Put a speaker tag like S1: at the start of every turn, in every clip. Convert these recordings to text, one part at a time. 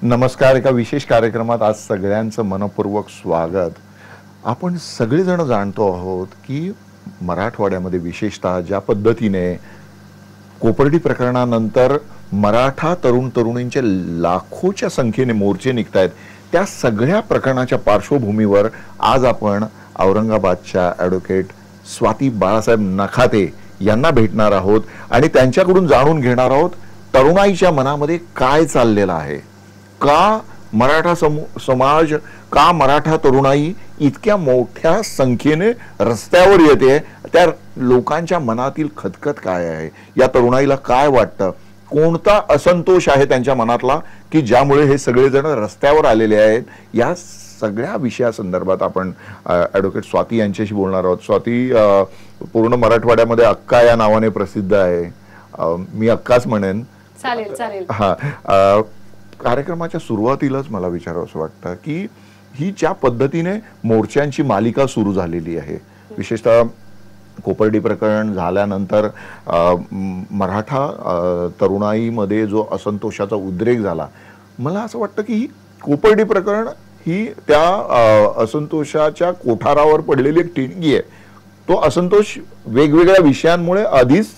S1: नमस्कार. एका विशेष कार्यक्रमात आज सगळ्यांचं मनपूर्वक स्वागत. आपण सगळेजण जाणतो आहोत की मराठवाड्यामध्ये विशेषतः ज्या पद्धतीने कोपर्डी प्रकरणानंतर मराठा तरुण तरुणींचे लाखोच्या संख्येने मोर्चे निघतायत, त्या सगळ्या प्रकरणाच्या पार्श्वभूमीवर आज आपण औरंगाबादच्या ॲडव्होकेट स्वाती बाळासाहेब नखाते यांना भेटणार आहोत आणि त्यांच्याकडून जाणून घेणार आहोत तरुणाईच्या मनामध्ये काय चाललेलं आहे, का मराठा समाज, का मराठा तरुणाई इतक्या मोठ्या संख्येने रस्त्यावर येते, त्या लोकांच्या मनातील खतखत काय आहे, या तरुणाईला काय वाटतं, कोणता असंतोष आहे त्यांच्या मनातला की ज्यामुळे हे सगळेजण रस्त्यावर आलेले आहेत, या सगळ्या विषयासंदर्भात आपण ॲडव्होकेट स्वाती यांच्याशी बोलणार आहोत. स्वाती पूर्ण मराठवाड्यामध्ये अक्का या नावाने प्रसिद्ध आहे, मी अक्काच म्हणेन.
S2: चालेल चालेल.
S1: हा, कार्यक्रमाच्या सुरुवातीलाच मला विचारावंसं वाटतं की ही ज्या पद्धतीने मोर्चांची मालिका सुरू झालेली आहे, विशेषतः कोपर्डी प्रकरण झाल्यानंतर मराठा तरुणाईमध्ये जो असंतोषाचा उद्रेक झाला, मला असं वाटतं की कोपर्डी प्रकरण ही त्या असंतोषाच्या कोठारावर पडलेली एक ठिणगी आहे. तो असंतोष वेगवेगळ्या विषयांमुळे आधीच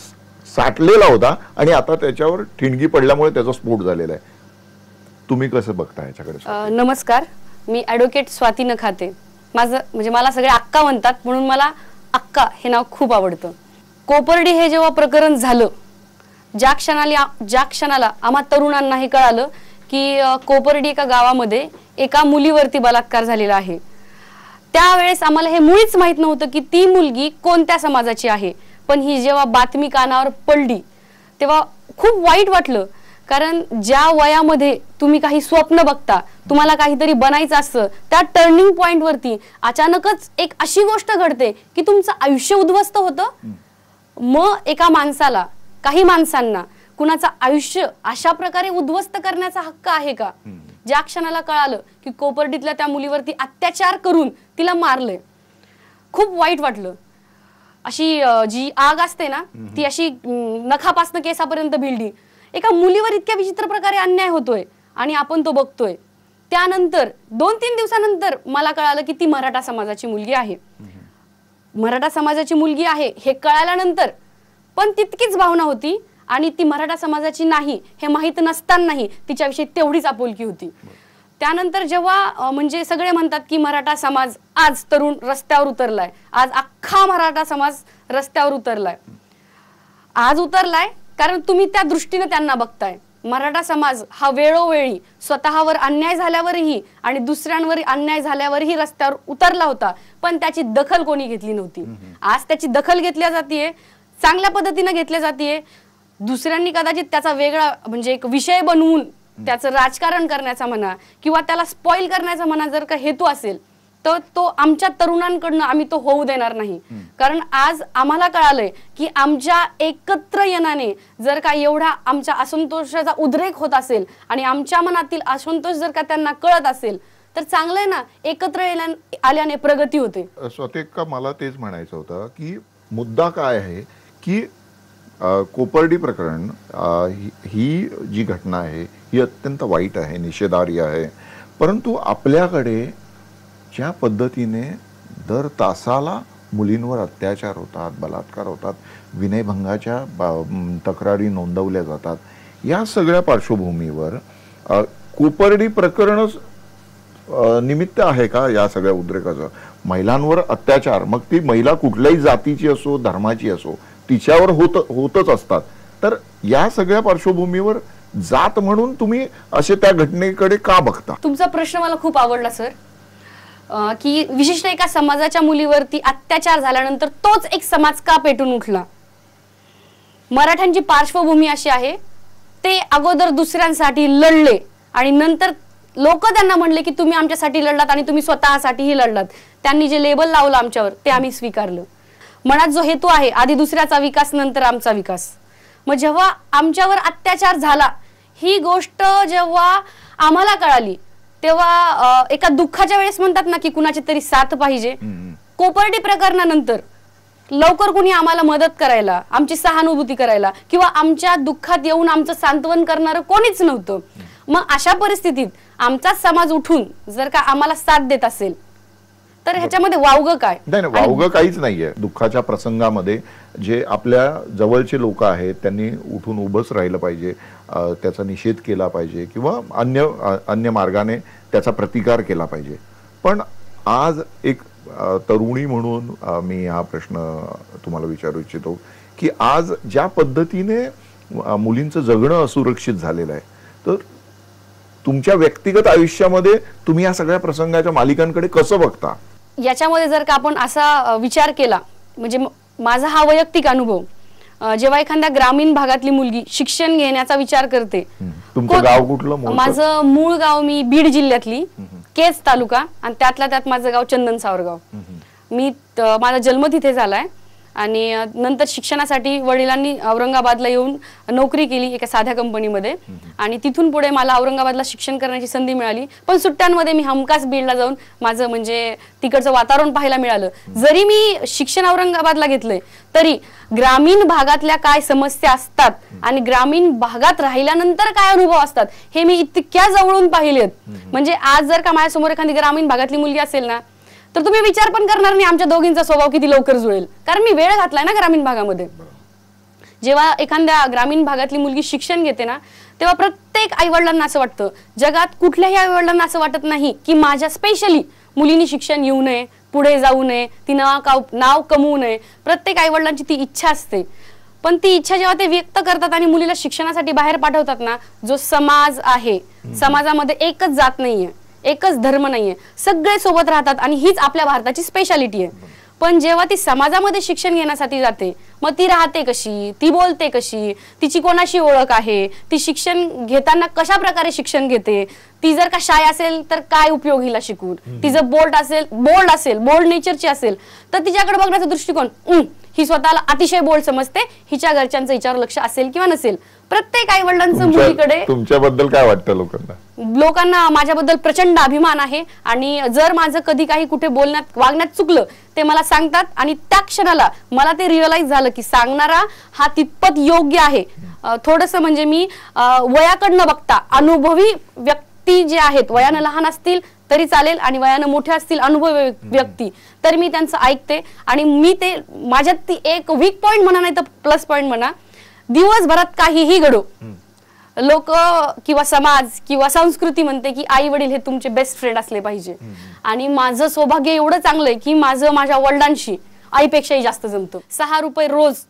S1: साठलेला होता आणि आता त्याच्यावर ठिणगी पडल्यामुळे त्याचा स्फोट झालेला आहे. तुम्ही कसं बघता याच्याकडे?
S2: नमस्कार, मी ॲडव्होकेट स्वाती नखाते. माझं म्हणजे मला सगळे अक्का म्हणतात म्हणून मला अक्का हे नाव खूप आवडतं. कोपर्डी हे जेव्हा प्रकरण झालं, ज्या क्षणाला आम्हा तरुणांना हे कळालं की कोपर्डी एका गावामध्ये एका मुलीवरती बलात्कार झालेला आहे, त्यावेळेस आम्हाला हे मुळीच माहित नव्हतं की ती मुलगी कोणत्या समाजाची आहे. पण ही जेव्हा बातमी कानावर पडली तेव्हा खूप वाईट वाटलं, कारण ज्या वयामध्ये तुम्ही काही स्वप्न बघता, तुम्हाला काहीतरी बनायचं असतं, त्या टर्निंग पॉइंट वरती अचानकच एक अशी गोष्ट घडते की तुमचं आयुष्य उद्ध्वस्त होतं. मग एका माणसाला, काही माणसांना कुणाचं आयुष्य अशा प्रकारे उद्ध्वस्त करण्याचा हक्क आहे का? ज्या क्षणाला कळालं की कोपर्डीतल्या त्या मुलीवरती अत्याचार करून तिला मारले, खूप वाईट वाटलं. अशी जी आग असते ना, ती अशी नखापासनं केसापर्यंत भिडली. एका मुलीवर इतक्या विचित्र प्रकारे अन्याय होतोय आणि आपण तो बघतोय. त्यानंतर 2-3 दिवसानंतर मला कळालं की ती मराठा समाजाची मुलगी आहे. मराठा समाजाची मुलगी आहे हे कळाल्यानंतर पण तितकीच भावना होती आणि ती मराठा समाजाची नाही हे माहीत नसतानाही तिच्याविषयी तेवढीच आपुलकी होती. त्यानंतर जेव्हा म्हणजे सगळे म्हणतात की मराठा समाज आज तरुण रस्त्यावर उतरलाय, आज अख्खा मराठा समाज रस्त्यावर उतरलाय. आज उतरलाय कारण तुम्ही त्या दृष्टीने त्यांना बघताय. मराठा समाज हा वेळोवेळी स्वतःवर अन्याय झाल्यावरही आणि दुसऱ्यांवर अन्याय झाल्यावरही रस्त्यावर उतरला होता, पण त्याची दखल कोणी घेतली नव्हती. आज त्याची दखल घेतल्या जातीये, चांगल्या पद्धतीने घेतल्या जातीये. दुसऱ्यांनी कदाचित त्याचा वेगळा म्हणजे एक विषय बनवून त्याचं राजकारण करण्याचा म्हणा किंवा त्याला स्पॉइल करण्याचा म्हणा जर का हेतू असेल तर तो आमच्या तरुणांकडनं आम्ही तो होऊ देणार नाही. कारण आज आम्हाला कळालंय की आमच्या एकत्र येण्याने जर का एवढा आमच्या असंतोषाचा उद्रेक होत असेल आणि आमच्या मनातील असंतोष जर का त्यांना कळत असेल तर चांगलंय ना, एकत्र आल्याने प्रगती होते.
S1: स्वतः मला तेच म्हणायचं होतं की मुद्दा काय आहे की कोपर्डी प्रकरण ही जी घटना आहे ही अत्यंत वाईट आहे, निषेधार्ह आहे. परंतु आपल्याकडे ज्या पद्धतीने दर तासाला मुलींवर अत्याचार होतात, बलात्कार होतात, विनयभंगाच्या तक्रारी नोंदवल्या जातात, या सगळ्या पार्श्वभूमीवर कोपर्डी प्रकरणच निमित्त आहे का या सगळ्या उद्रेकाचं? महिलांवर अत्याचार, मग ती महिला कुठल्याही जातीची असो, धर्माची असो, तिच्यावर होतच असतात. तर या सगळ्या पार्श्वभूमीवर जात म्हणून तुम्ही असे त्या घटनेकडे का बघता?
S2: तुमचा प्रश्न मला खूप आवडला सर, की विशिष्ट एका समाजाच्या मुलीवरती अत्याचार झाल्यानंतर तोच एक समाज का पेटून उठला? मराठ्यांची पार्श्वभूमी अशी आहे, ते अगोदर दुसऱ्यांसाठी लढले आणि नंतर लोक त्यांना म्हणले की तुम्ही आमच्यासाठी लढलात आणि तुम्ही स्वतःसाठीही लढलात. त्यांनी जे लेबल लावलं आमच्यावर ते आम्ही स्वीकारलं. मनात जो हेतू आहे, आधी दुसऱ्याचा विकास नंतर आमचा विकास. मग जेव्हा आमच्यावर अत्याचार झाला, ही गोष्ट जेव्हा आम्हाला कळाली तेव्हा एका दुःखाच्या वेळेस म्हणतात ना की कुणाची तरी साथ पाहिजे. कोपर्डी प्रकरणानंतर लवकर कुणी आम्हाला मदत करायला, आमची सहानुभूती करायला किंवा आमच्या दुःखात येऊन आमचं सांत्वन करणारं कोणीच नव्हतं. मग अशा परिस्थितीत आमचाच समाज उठून जर का आम्हाला साथ देत असेल तर ह्याच्यामध्ये वावगं काय?
S1: नाही नाही, वावगं काहीच नाहीये. दुःखाच्या प्रसंगामध्ये जे आपल्या जवळचे लोक आहेत त्यांनी उठून उभंच राहिलं पाहिजे, त्याचा निषेध केला पाहिजे किंवा अन्य मार्गाने त्याचा प्रतिकार केला पाहिजे. पण आज एक तरुणी म्हणून मी हा प्रश्न तुम्हाला विचारू इच्छितो की आज ज्या पद्धतीने मुलींचं जगणं असुरक्षित झालेलं आहे, तर तुमच्या व्यक्तिगत आयुष्यामध्ये तुम्ही या सगळ्या प्रसंगाच्या मालिकांकडे कसं बघता?
S2: याच्यामध्ये जर का आपण असा विचार केला, म्हणजे माझा हा वैयक्तिक अनुभव, जेव्हा एखाद्या ग्रामीण भागातली मुलगी शिक्षण घेण्याचा विचार करते.
S1: तुमचं गाव कुठलं?
S2: माझं मूळ गाव मी बीड जिल्ह्यातली केज तालुका, आणि त्यातल्या त्यात माझं गाव चंदन सावरगाव. माझा जन्म तिथे झालाय आणि नंतर शिक्षणासाठी वडिलांनी औरंगाबादला येऊन नोकरी केली एका साध्या कंपनीमध्ये, आणि तिथून पुढे मला औरंगाबादला शिक्षण करण्याची संधी मिळाली. पण सुट्ट्यांमध्ये मी हमखास बीडला जाऊन माझं म्हणजे तिकडचं वातावरण पाहायला मिळालं. जरी मी शिक्षण औरंगाबादला घेतलंय तरी ग्रामीण भागातल्या काय समस्या असतात आणि ग्रामीण भागात राहिल्यानंतर काय अनुभव असतात हे मी इतक्या जवळून पाहिलेत. म्हणजे आज जर का माझ्यासमोर एखादी ग्रामीण भागातली मुलगी असेल ना, तर तुम्ही विचार पण करणार नाही आमच्या दोघींचा स्वभाव किती लवकर जुळेल, कारण मी वेळ घातलाय ना ग्रामीण भागामध्ये. जेव्हा एखाद्या ग्रामीण भागातली मुलगी शिक्षण घेते ना, तेव्हा प्रत्येक आईवडिलांना असं वाटतं, जगात कुठल्याही आईवडिलांना असं वाटत नाही की माझ्या स्पेशली मुलींनी शिक्षण घेऊ नये, पुढे जाऊ नये, ती नाव कमवू नये. प्रत्येक आईवडिलांची ती इच्छा असते. पण ती इच्छा जेव्हा ते व्यक्त करतात आणि मुलीला शिक्षणासाठी बाहेर पाठवतात ना, जो समाज आहे, समाजामध्ये एकच जात नाहीये, एकच धर्म नाहीये, सगळे सोबत राहतात आणि हीच आपल्या भारताची स्पेशालिटी आहे. पण जेव्हा ती समाजामध्ये शिक्षण घेण्यासाठी जाते, मग ती राहते कशी, ती बोलते कशी, तिची कोणाशी ओळख आहे, ती शिक्षण घेताना कशा प्रकारे शिक्षण घेते, ती जर का शाय असेल तर काय उपयोग हिला शिकून, ती जर बोल्ड नेचरची असेल तर तिच्याकडे बघण्याचा दृष्टिकोन, ही स्वतःला अतिशय बोल्ड समजते, हिच्या घरच्यांचं हिच्यावर लक्ष असेल किंवा नसेल. प्रत्येक आई वडिलांचं मुलीकडे.
S1: तुमच्याबद्दल काय वाटतं लोकांना?
S2: लोकांना माझ्याबद्दल प्रचंड अभिमान आहे, आणि जर माझं कधी काही कुठे बोलण्यात वागण्यात चुकलं ते मला सांगतात, आणि त्या क्षणाला मला ते रिअलाइज झालं की सांगणारा हा तितपत योग्य आहे. थोडस म्हणजे मी वयाकडनं बघता अनुभवी व्यक्ती जे आहेत, वयानं लहान असतील तरी चालेल आणि वयानं मोठे असतील अनुभवी व्यक्ती, तर मी त्यांचं ऐकते. आणि मी ते माझ्यात ती एक वीक पॉइंट म्हणा नाही तर प्लस पॉइंट म्हणा, दिवसभरात काहीही घडो, लोक किंवा समाज किंवा संस्कृती म्हणते की आई वडील हे तुमचे बेस्ट फ्रेंड असले पाहिजे. आणि माझं सौभाग्य एवढं चांगलंय की माझं माझ्या वडिलांशी आईपेक्षाही जास्त जमतं. 6 रुपये रोज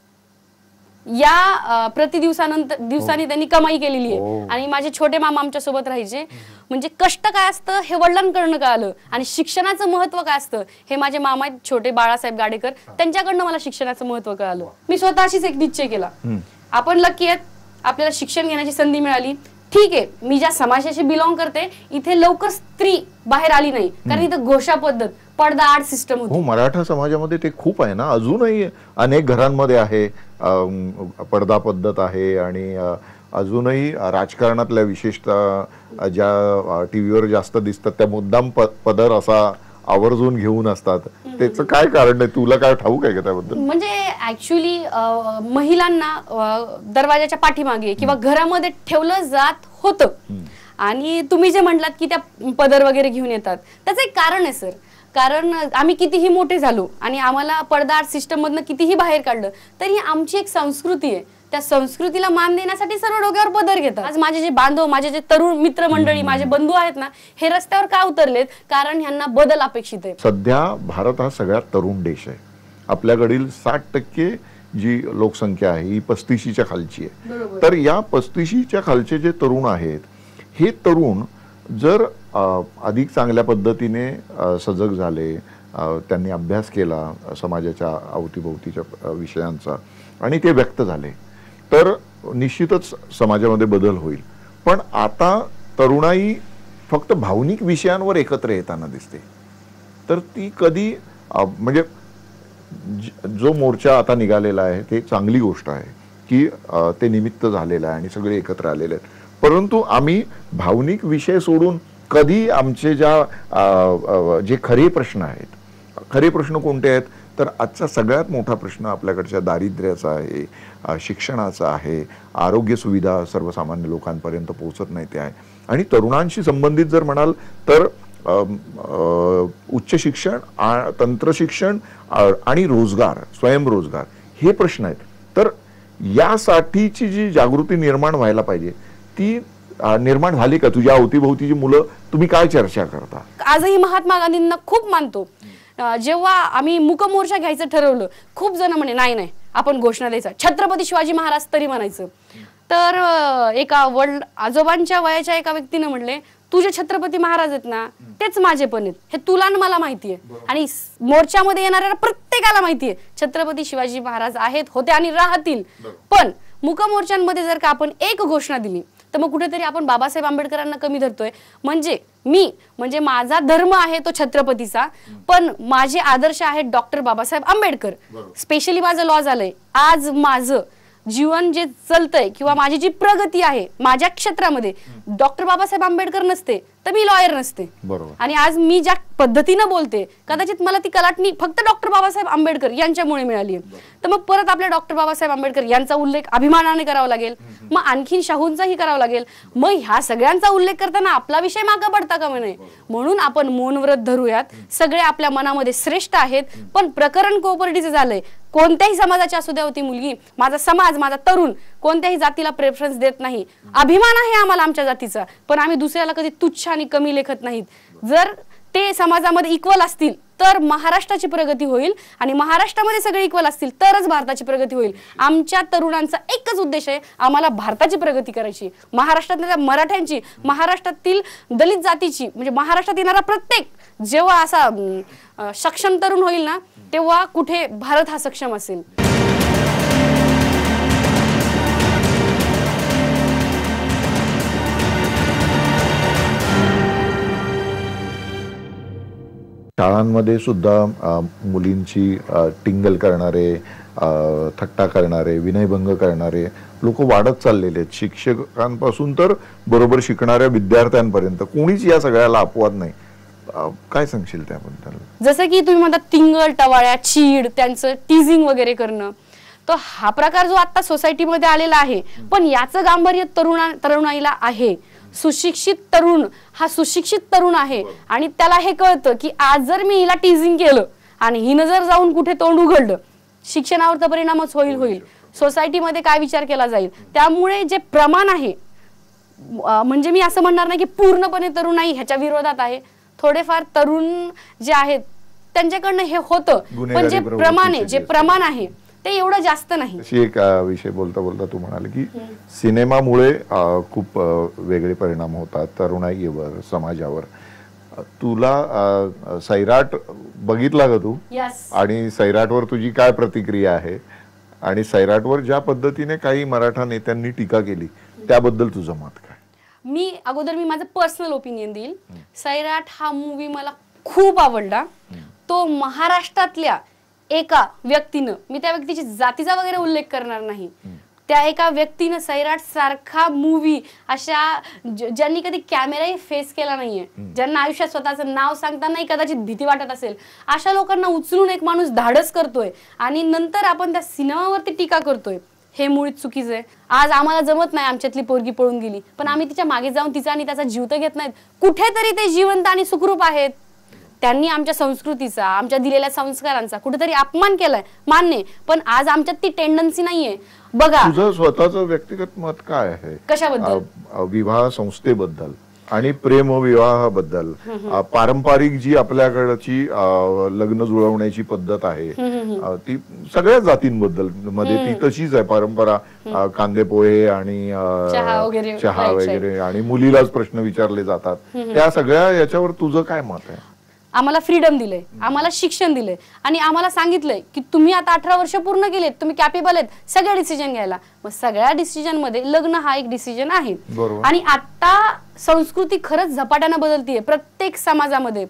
S2: या दिवसांनी त्यांनी कमाई केलेली आहे. आणि माझे छोटे मामा आमच्या सोबत राहायचे. म्हणजे कष्ट काय असतं हे वडिलांकडनं कळालं, आणि शिक्षणाचं महत्व काय असतं हे माझे मामा छोटे बाळासाहेब गाडेकर, त्यांच्याकडनं मला शिक्षणाचं महत्व कळालं. मी स्वतःशीच एक निश्चय केला, आपण लकी आहेत, आपल्याला शिक्षण घेण्याची संधी मिळाली. ठीक आहे, मी ज्या समाजाशी बिलॉंग करते इथे लवकर स्त्री बाहेर आली नाही, कारण इथं घोषा पद्धत, पडदा आड सिस्टम होती.
S1: हो, मराठा समाजामध्ये ते खूप आहे ना, अजूनही अनेक घरांमध्ये आहे पडदा पद्धत आहे. आणि अजूनही राजकारणातल्या विशेषतः ज्या टीव्हीवर जास्त दिसतात त्या मुद्दाम पदर असा आवर्जून घेऊन असतात. त्याचं काय कारण आहे, तुला काय ठाऊक आहे का त्याबद्दल?
S2: म्हणजे ऍक्च्युली महिलांना दरवाजाच्या पाठीमागे किंवा घरामध्ये ठेवलं जात होतं. आणि तुम्ही जे म्हटलात की त्या पदर वगैरे घेऊन येतात, त्याचं एक कारण आहे सर. कारण आम्ही कितीही मोठे झालो आणि आम्हाला पडदा आर्ट सिस्टम मधनं कितीही बाहेर काढलं तरी आमची एक संस्कृती आहे. त्या संस्कृतीला मान देण्यासाठी सर्व डोक्यावर पदर घेतात. आज माझे जे बांधव, माझे जे तरुण मित्र मंडळी, माझे बंधू आहेत ना, हे रस्त्यावर का उतरलेत? कारण ह्यांना बदल अपेक्षित आहे.
S1: सध्या भारत हा सगळ्यात तरुण देश आहे. आपल्याकडील 60% जी लोकसंख्या आहे ही 35च्या खालची आहे. तर या 35च्या खालचे जे तरुण आहेत, हे तरुण जर अधिक चांगल्या पद्धतीने सजग झाले, त्यांनी अभ्यास केला समाजाच्या अवतीभोवतीच्या विषयांचा आणि ते व्यक्त झाले, तर निश्चितच समाजामध्ये बदल होईल. पण आता तरुणाई फक्त भावनिक विषयांवर एकत्र येताना दिसते. तर ती कधी म्हणजे जो मोर्चा आता निघालेला आहे ते चांगली गोष्ट आहे की ते निमित्त झालेलं आहे आणि सगळे एकत्र आलेले आहेत. परंतु आम्ही भावनिक विषय सोडून कधी आमचे जे खरे प्रश्न आहेत, खरे प्रश्न कोणते आहेत तर आजचा सगळ्यात मोठा प्रश्न आपल्याकडच्या दारिद्र्याचा आहे, शिक्षणाचा आहे, आरोग्य सुविधा सर्वसामान्य लोकांपर्यंत पोहोचत नाही ते आहे. आणि तरुणांशी संबंधित जर म्हणाल तर उच्च शिक्षण, तंत्रशिक्षण आणि रोजगार, स्वयंरोजगार हे प्रश्न आहेत. तर यासाठीची जी जागृती निर्माण व्हायला पाहिजे ती निर्माण झाली का? तुझ्या अवतीभोवतीची मुलं, तुम्ही काय चर्चा करता?
S2: आजही महात्मा गांधींना खूप मानतो. जेव्हा आम्ही मूकमोर्चा घ्यायचं ठरवलं, खूप जण म्हणे नाही नाही आपण घोषणा द्यायचा, छत्रपती शिवाजी महाराज तरी म्हणायचं. तर एका आजोबांच्या वयाच्या एका व्यक्तीने म्हणले, तुझे छत्रपती महाराज आहेत ना तेच माझे पण आहेत, हे तुला आणि मला माहितीये आणि मोर्चामध्ये येणाऱ्या प्रत्येकाला माहितीये छत्रपती शिवाजी महाराज आहेत, होते आणि राहतील. पण मूकमोर्चांमध्ये जर का आपण एक घोषणा दिली तर मग कुठेतरी आपण बाबासाहेब आंबेडकरांना कमी धरतोय. म्हणजे माझा धर्म आहे तो छत्रपतीचा, पण माझे आदर्श आहेत डॉक्टर बाबासाहेब आंबेडकर. स्पेशली माझं लॉ झालंय, आज माझं जीवन जे चालतंय किंवा माझी जी प्रगती आहे माझ्या क्षेत्रामध्ये डॉक्टर बाबासाहेब आंबेडकर नसते तर मी लॉयर नसते. आणि आज मी ज्या पद्धतीनं बोलते कदाचित मला ती कलाटणी फक्त डॉक्टर बाबासाहेब आंबेडकर यांच्यामुळे मिळाली आहे. तर मग परत आपल्या डॉक्टर बाबासाहेब आंबेडकर यांचा उल्लेख अभिमानाने करावा लागेल, मग आणखीन शाहूंचाही करावा लागेल. मग ह्या सगळ्यांचा उल्लेख करताना आपला विषय मागे पडता का म्हणे. म्हणून आपण मौनव्रत धरूयात. सगळे आपल्या मनामध्ये श्रेष्ठ आहेत, पण प्रकरण कोपर्डीचं झालंय. कोणत्याही समाजाची असू द्या होती मुलगी, माझा समाज, माझा तरुण कोणत्याही जातीला प्रेफरन्स देत नाही. अभिमान आहे आम्हाला आमच्या जातीचा, पण आम्ही दुसऱ्याला कधी तुच्छ आणि कमी लेखत नाहीत. जर ते समाजामध्ये इक्वल असतील तर महाराष्ट्राची प्रगती होईल, आणि महाराष्ट्रामध्ये सगळे इक्वल असतील तरच भारताची प्रगती होईल. आमच्या तरुणांचा एकच उद्देश आहे, आम्हाला भारताची प्रगती करायची, महाराष्ट्रातल्या मराठ्यांची, महाराष्ट्रातील दलित जातीची, म्हणजे महाराष्ट्रात येणारा प्रत्येक जेव्हा असा सक्षम तरुण होईल ना तेव्हा कुठे भारत हा सक्षम असेल.
S1: शाळांमध्ये सुद्धा मुलींची टिंगल करणारे, थट्टा करणारे, विनयभंग करणारे लोक वाढत चाललेले आहेत. शिक्षकांपासून तर बरोबर शिकणाऱ्या विद्यार्थ्यांपर्यंत कोणीच या सगळ्याला अपवाद नाही. काय सांगशील त्याबद्दल? जसं
S2: की तुम्ही म्हणता टिंगल, टवाळ्या, चीड, त्यांचं टीजिंग वगैरे करणं, तो हा प्रकार जो आता सोसायटीमध्ये आलेला आहे, पण याचं गांभीर्य तरुणाईला आहे. सुशिक्षित तरुण हा सुशिक्षित तरुण आहे आणि त्याला हे कळतं की आज जर मी हिला टीजिंग केलं आणि हिनं जर जाऊन कुठे तोंड उघडलं, शिक्षणावर तर परिणामच होईल. सोसायटीमध्ये काय विचार केला जाईल. त्यामुळे जे प्रमाण आहे, म्हणजे मी असं म्हणणार नाही की पूर्णपणे तरुणाई ह्याच्या विरोधात आहे. थोडेफार तरुण जे आहेत त्यांच्याकडनं हे होतं, पण जे प्रमाण आहे ते एवढं जास्त नाही.
S1: एक विषय बोलता बोलता तू म्हणाले की सिनेमामुळे खूप वेगळे परिणाम होतात तरुणाईवर, समाजावर. तुला सैराट बघितला का तू? आणि सैराटवर तुझी काय प्रतिक्रिया आहे? आणि सैराटवर ज्या पद्धतीने काही मराठा नेत्यांनी टीका केली त्याबद्दल तुझं मत काय?
S2: मी माझं पर्सनल ओपिनियन देईल. सैराट हा मूवी मला खूप आवडला. तो महाराष्ट्रातल्या एका व्यक्तीनं, मी त्या व्यक्तीची जातीचा वगैरे उल्लेख करणार नाही, त्या एका व्यक्तीनं सैराट सारखा मूवी, अशा ज्यांनी कधी कॅमेराही फेस केला नाहीये, ज्यांना आयुष्यात स्वतःचं नाव सांगतानाही कदाचित भीती वाटत असेल, अशा लोकांना उचलून एक माणूस धाडस करतोय आणि नंतर आपण त्या सिनेमावरती टीका करतोय, हे मुळीच चुकीचं आहे. आज आम्हाला जमत नाही, आमच्यातली पोरगी पळून गेली, पण आम्ही तिच्या मागे जाऊन तिचा आणि त्याचा जीव तर घेत नाहीत. कुठेतरी ते जिवंत आणि सुखरूप आहेत. त्यांनी आमच्या संस्कृतीचा, आमच्या दिलेल्या संस्कारांचा कुठेतरी अपमान केलाय, मान्य, पण आज आमच्यात ती टेंडन्सी नाहीये. बघा,
S1: तुझं स्वतःचं व्यक्तिगत मत काय आहे
S2: कशाबद्दल?
S1: विवाह संस्थेबद्दल आणि प्रेम विवाहाबद्दल, पारंपरिक जी आपल्याकडची लग्न जुळवण्याची पद्धत आहे ती सगळ्या जातींबद्दल मध्ये ती तशीच आहे परंपरा. कांदे पोहे आणि चहा वगैरे आणि मुलीलाच प्रश्न विचारले जातात. त्या सगळ्या याच्यावर तुझं काय मत आहे?
S2: आम्हाला फ्रीडम दिलंय, आम्हाला शिक्षण दिलंय आणि आम्हाला सांगितलंय की तुम्ही आता 18 वर्ष पूर्ण केलेत, तुम्ही कॅपेबल आहेत सगळे डिसिजन घ्यायला. मग सगळ्या डिसिजन मध्ये लग्न हा एक डिसिजन आहे. आणि आता संस्कृती खरंच झपाट्यानं बदलतीये प्रत्येक समाजामध्ये.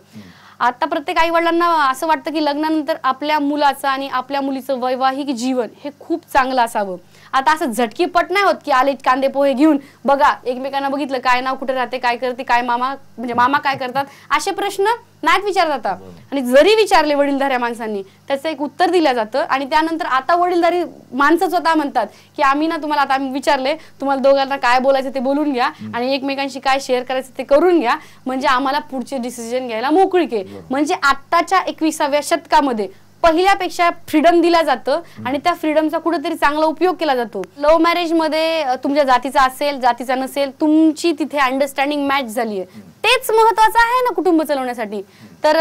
S2: आता प्रत्येक आई वडिलांना असं वाटतं की लग्नानंतर आपल्या मुलाचं आणि आपल्या मुलीचं वैवाहिक जीवन हे खूप चांगलं असावं आता असं झटकीपट नाही होत की आले कांदे पोहे घेऊन बघा एकमेकांना बघितलं काय नाव कुठे राहते काय करते काय मामा म्हणजे मामा काय करतात असे प्रश्न नाहीत विचारत आता. आणि जरी विचारले वडीलधाऱ्या माणसांनी त्याचं एक उत्तर दिलं जातं. आणि त्यानंतर आता वडीलधारी माणसं स्वतः म्हणतात की आम्ही ना तुम्हाला आता आम्ही विचारले तुम्हाला दोघांना काय बोलायचं ते बोलून घ्या आणि एकमेकांशी काय शेअर करायचं ते करून घ्या म्हणजे आम्हाला पुढचे डिसिजन घ्यायला मोकळीक आहे. म्हणजे आत्ताच्या 21व्या शतकामध्ये पहिल्यापेक्षा फ्रीडम दिला जातं आणि त्या फ्रीडमचा कुठेतरी चांगला उपयोग केला जातो. लव्ह मॅरेज मध्ये तुमच्या जातीचा असेल जातीचा नसेल तुमची तिथे अंडरस्टँडिंग मॅच झाली आहे तेच महत्वाचं आहे ना कुटुंब चालवण्यासाठी. तर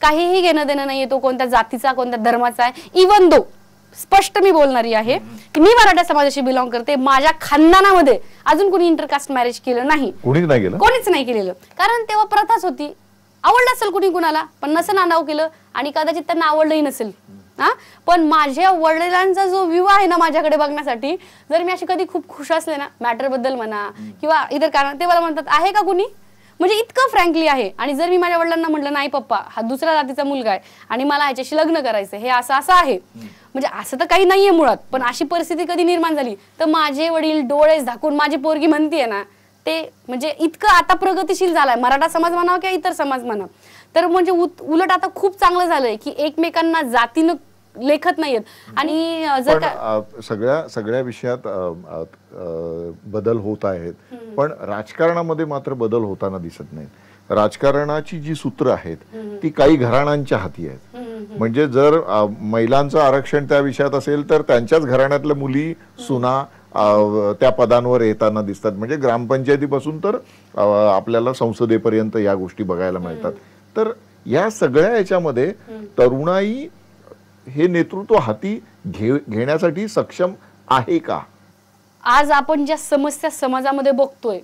S2: काहीही घेणं देणं नाहीये तो कोणत्या जातीचा कोणत्या धर्माचा आहे. इवन दो स्पष्ट मी बोलणारी आहे की मी मराठा समाजाशी बिलॉंग करते माझ्या खानदानामध्ये अजून कोणी इंटरकास्ट मॅरेज केलं नाही कोणीच नाही केलेलं कारण तेव्हा प्रथाच होती. आवडलं असेल कुणी कुणाला पण नसेल नाव केलं आणि कदाचित त्यांना आवडलंही नसेल. पण माझ्या वडिलांचा जो व्ह्यू आहे ना माझ्याकडे बघण्यासाठी जर मी अशी कधी खूप खुश असले ना मॅटर बद्दल म्हणा किंवा इतर कारण ते मला म्हणतात आहे का कुणी म्हणजे इतकं फ्रँकली आहे. आणि जर मी माझ्या वडिलांना म्हटलं नाही पप्पा हा दुसऱ्या जातीचा मुलगा आहे आणि मला ह्याच्याशी लग्न करायचं हे असं असं आहे म्हणजे असं तर काही नाहीये मुळात पण अशी परिस्थिती कधी निर्माण झाली तर माझे वडील डोळे झाकून माझी पोरगी म्हणतीये ना ते म्हणजे इतकं आता प्रगतिशील झालाय मराठा समाज म्हणावा किंवा इतर समाज म्हणा. तर म्हणजे उलट आता खूप चांगलं झालंय की एकमेकांना जातीनं लेखत नाहीयेत. आणि जर
S1: सगळ्या विषयात बदल होत आहेत पण राजकारणामध्ये मात्र बदल होताना दिसत नाहीत. राजकारणाची जी सूत्र आहेत ती काही घराण्यांच्या हाती आहेत. म्हणजे जर महिलांचं आरक्षण त्या विषयात असेल तर त्यांच्याच घराण्यातल्या मुली सुना त्या पदांवर येताना दिसतात. म्हणजे ग्रामपंचायतीपासून तर आपल्याला संसदेपर्यंत या गोष्टी बघायला मिळतात. तर या सगळ्या याच्यामध्ये तरुणाई हे नेतृत्व हाती घेण्यासाठी सक्षम आहे का?
S2: आज आपण ज्या समस्या समाजामध्ये बघतोय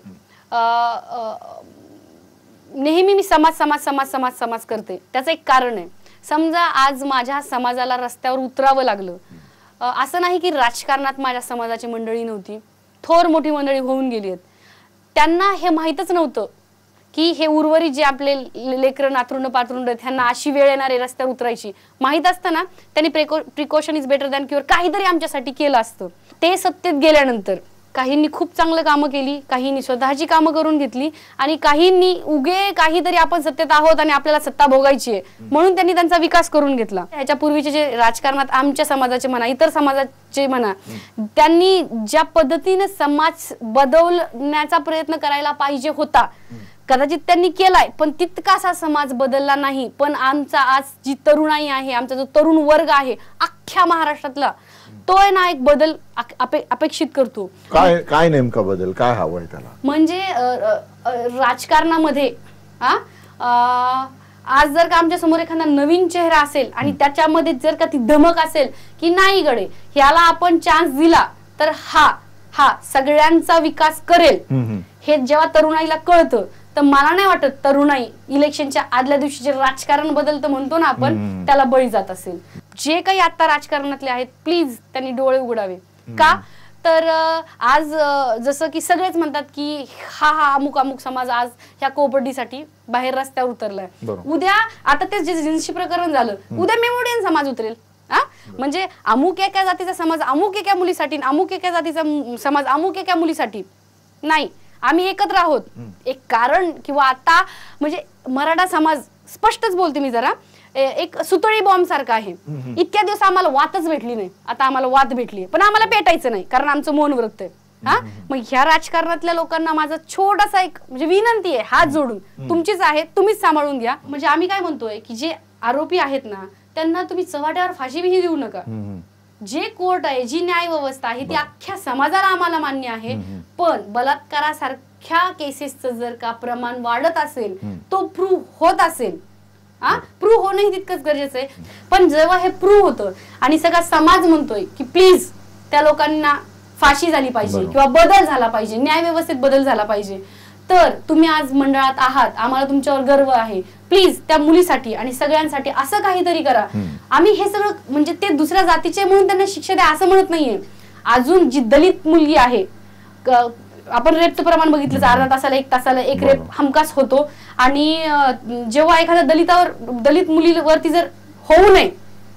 S2: नेहमी मी समाज समाज समाज समाज समाज करते त्याचं एक कारण आहे. समजा आज माझ्या समाजाला रस्त्यावर उतरावं लागलं असं नाही की राजकारणात माझ्या समाजाची मंडळी नव्हती थोर मोठी मंडळी होऊन गेली आहेत त्यांना हे माहीतच नव्हतं की हे उर्वरित जे आपले लेकरं नातरुंड पातरुंड त्यांना अशी वेळ येणार आहे रस्त्यावर उतरायची माहीत असताना त्यांनी precaution is better than cure काहीतरी आमच्यासाठी केलं असतं. ते सत्तेत गेल्यानंतर काहींनी खूप चांगलं कामं केली काहींनी स्वतःची कामं करून घेतली आणि काहींनी उगे काहीतरी आपण सत्तेत आहोत आणि आपल्याला सत्ता भोगायची आहे म्हणून त्यांनी त्यांचा विकास करून घेतला. ह्याच्या पूर्वीचे जे राजकारणात आमच्या समाजाचे म्हणा इतर समाजाचे म्हणा त्यांनी ज्या पद्धतीने समाज बदलण्याचा प्रयत्न करायला पाहिजे होता कदाचित त्यांनी केलाय पण तितकासा समाज बदलला नाही. पण आमचा आज जी तरुणाई आहे आमचा जो तरुण वर्ग आहे अख्ख्या महाराष्ट्रातला तो आहे ना एक बदल अपेक्षित करतो.
S1: काय नेमका बदल काय हवंय त्याला? म्हणजे
S2: राजकारणामध्ये आज जर का आमच्या समोर एखादा नवीन चेहरा असेल आणि त्याच्यामध्ये जर का ती धमक असेल की नाही गडे ह्याला आपण चान्स दिला तर हा सगळ्यांचा विकास करेल हे जेव्हा तरुणाईला कळतं तर मला नाही वाटत तरुणाई इलेक्शनच्या आदल्या दिवशी जे राजकारण बदलतं म्हणतो ना आपण त्याला बळी जात असेल. जे काही आता राजकारणातले आहेत प्लीज त्यांनी डोळे उघडावे. का तर आज जसं की सगळेच म्हणतात की हा अमुक अमुक समाज आज ह्या कोपर्डीसाठी बाहेर रस्त्यावर उतरलाय. उद्या आता ते जे जिन्सी प्रकरण झालं उद्या मेमोरियन समाज उतरेल. म्हणजे अमुक एका जातीचा समाज अमुक एका मुलीसाठी अमुक एका जातीचा समाज अमुक एका मुलीसाठी नाही आम्ही एकत्र आहोत. एक कारण किंवा आता म्हणजे मराठा समाज स्पष्टच बोलते मी जरा एक सुतळी बॉम्ब सारखा आहे. इतक्या दिवस आम्हाला वातच भेटली नाही आता आम्हाला वात भेटली पण आम्हाला पेटायचं नाही कारण आमचं मौन व्रत आहे. मग ह्या राजकारणातल्या लोकांना माझा छोटासा एक म्हणजे विनंती आहे हात जोडून तुमचीच आहे तुम्हीच सांभाळून घ्या. म्हणजे आम्ही काय म्हणतोय की जे आरोपी आहेत ना त्यांना तुम्ही चव्हाट्यावर फाशीही देऊ नका. जे कोर्ट आहे जी न्याय व्यवस्था आहे ती अख्ख्या समाजाला आम्हाला मान्य आहे पण बलात्कारासारख्या केसेसचं जर का प्रमाण वाढत असेल तो प्रूव्ह होत असेल प्रूव्ह होणंही तितकंच गरजेचं आहे. पण जेव्हा हे प्रूव्ह होतं आणि सगळा समाज म्हणतोय की प्लीज त्या लोकांना फाशी झाली पाहिजे किंवा बदल झाला पाहिजे न्याय व्यवस्थेत बदल झाला पाहिजे तर तुम्ही आज मंडळात आहात आम्हाला तुमच्यावर गर्व आहे प्लीज त्या मुलीसाठी आणि सगळ्यांसाठी असं काहीतरी करा. आम्ही हे सगळं म्हणजे ते दुसऱ्या जातीचे म्हणून त्यांना शिक्षा द्या असं म्हणत नाहीये. अजून जी दलित मुलगी आहे आपण रेपचं प्रमाण बघितलं अर्धा तासाला 1 तासाला 1 रेप हमखास होतो आणि जेव्हा एखाद्या दलित मुलीवरती जर होऊ नये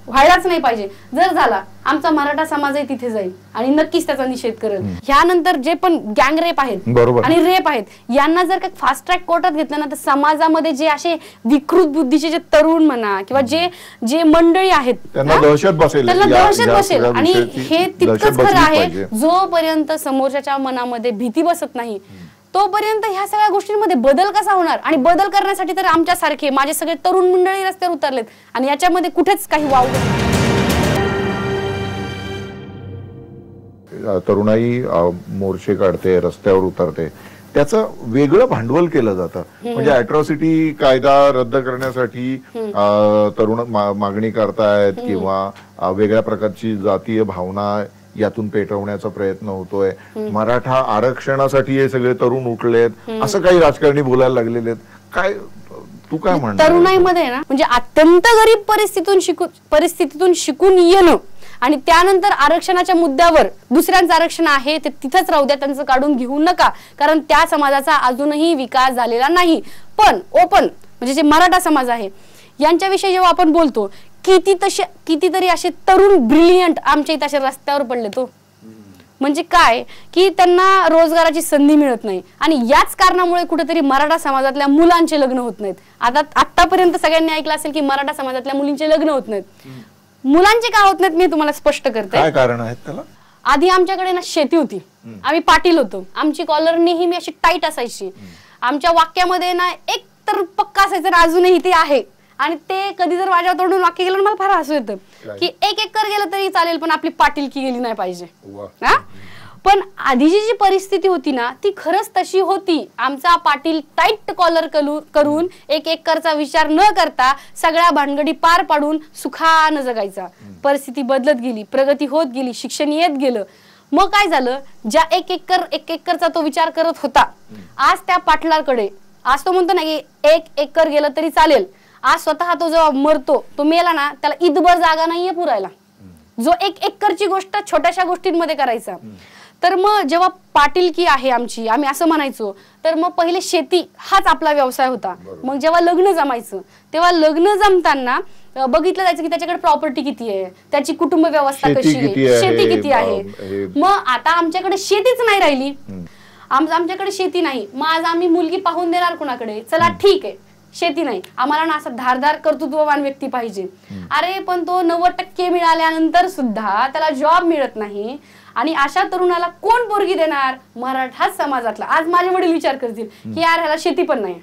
S2: व्हायलाच नाही पाहिजे जर झाला आमचा मराठा समाजही तिथे जाईल आणि नक्कीच त्याचा निषेध करेल. ह्यानंतर जे पण गँग रेप आहेत आणि रेप आहेत यांना जर का फास्ट ट्रॅक कोर्टात घेतलं ना तर समाजामध्ये जे असे विकृत बुद्धीचे जे तरुण म्हणा किंवा जे जे मंडळी आहेत
S1: त्यांना दहशत
S2: बसेल. आणि हे तितकंच खरं आहे, जोपर्यंत समोरच्याच्या मनामध्ये भीती बसत नाही तोपर्यंत ह्या सगळ्या गोष्टींमध्ये बदल कसा होणार. आणि बदल करण्यासाठी तर आमच्यासारखे माझे सगळे तरुण मंडळी रस्त्यावर उतरलेत आणि याच्यामध्ये कुठेच काही वाव.
S1: तरुणाई मोर्चे काढते, रस्त्यावर उतरते, त्याचं वेगळं भांडवल केलं जातं. म्हणजे अॅट्रॉसिटी कायदा रद्द करण्यासाठी तरुण मागणी करतायत किंवा वेगळ्या प्रकारची जातीय भावना यातून पेटवण्याचा प्रयत्न होतोय. मराठा आरक्षणासाठी हे सगळे तरुण उठलेत, असं काही राजकारणी बोलायला लागलेले आहेत. काय तू काय म्हणणार?
S2: तरुणाईमध्ये ना म्हणजे अत्यंत गरीब परिस्थितीतून शिकून येणं आणि त्यानंतर आरक्षणाच्या मुद्द्यावर दुसऱ्यांचं आरक्षण आहे ते तिथंच राहू द्या, त्यांचं काढून घेऊ नका, कारण त्या समाजाचा अजूनही विकास झालेला नाही. पण ओपन म्हणजे जे मराठा समाज आहे यांच्याविषयी जेव्हा आपण बोलतो कितीतरी असे तरुण ब्रिलियंट आमच्या इथे असे रस्त्यावर पडले तो. म्हणजे काय की त्यांना रोजगाराची संधी मिळत नाही आणि याच कारणामुळे कुठेतरी मराठा समाजातल्या मुलांचे लग्न होत नाहीत. आतापर्यंत सगळ्यांनी ऐकलं असेल की मराठा समाजातल्या मुलींचे लग्न होत नाहीत. मुलांचे का होत नाहीत मी तुम्हाला स्पष्ट करते.
S1: काय कारण आहेत त्याला?
S2: आधी आमच्याकडे ना शेती होती, आम्ही पाटील होतो, आमची कॉलर नेहमी अशी टाईट असायची, आमच्या वाक्यामध्ये ना एक तर पक्का असायचं ना अजूनही ते आहे. आणि ते कधी जर माझ्या तोंडून वाक्य गेलं मला फार हसू येतं की 1 एकर गेलं तरी चालेल पण आपली पाटीलकी गेली नाही पाहिजे. पण आधीची जी परिस्थिती होती ना ती खरंच तशी होती. आमचा पाटील टाईट कॉलर करून 1 एकरचा विचार न करता सगळ्या भानगडी पार पाडून सुखानं जगायचा. परिस्थिती बदलत गेली, प्रगती होत गेली, शिक्षण येत गेलं. मग काय झालं, ज्या 1 एकरचा तो विचार करत होता आज त्या पाटलाकडे आज तो म्हणतो ना की 1 एकर गेलं तरी चालेल. आज स्वतः तो जेव्हा मरतो तो मेला ना त्याला ईदभर जागा नाहीये पुरायला, जो 1 एकरची गोष्ट छोट्याशा गोष्टींमध्ये करायचा. तर मग जेव्हा पाटीलकी आहे आमची आम्ही असं म्हणायचो तर मग पहिले शेती हाच आपला व्यवसाय होता. मग जेव्हा लग्न जमायचं तेव्हा लग्न जमताना बघितलं जायचं की त्याच्याकडे प्रॉपर्टी किती आहे, त्याची कुटुंब व्यवस्था कशी आहे, शेती किती आहे. मग आता आमच्याकडे शेतीच नाही राहिली, आमच्याकडे शेती नाही. मग आज आम्ही मुलगी पाहून देणार कुणाकडे? चला ठीक आहे शेती नाही, आम्हाला ना असं धारदार कर्तृत्ववान व्यक्ती पाहिजे. अरे पण तो 90% मिळाल्यानंतर सुद्धा त्याला जॉब मिळत नाही आणि अशा तरुणाला कोण पोरगी देणार? मराठा समाजातला. आज माझे वडील विचार करतील की यार ह्याला शेती पण नाही,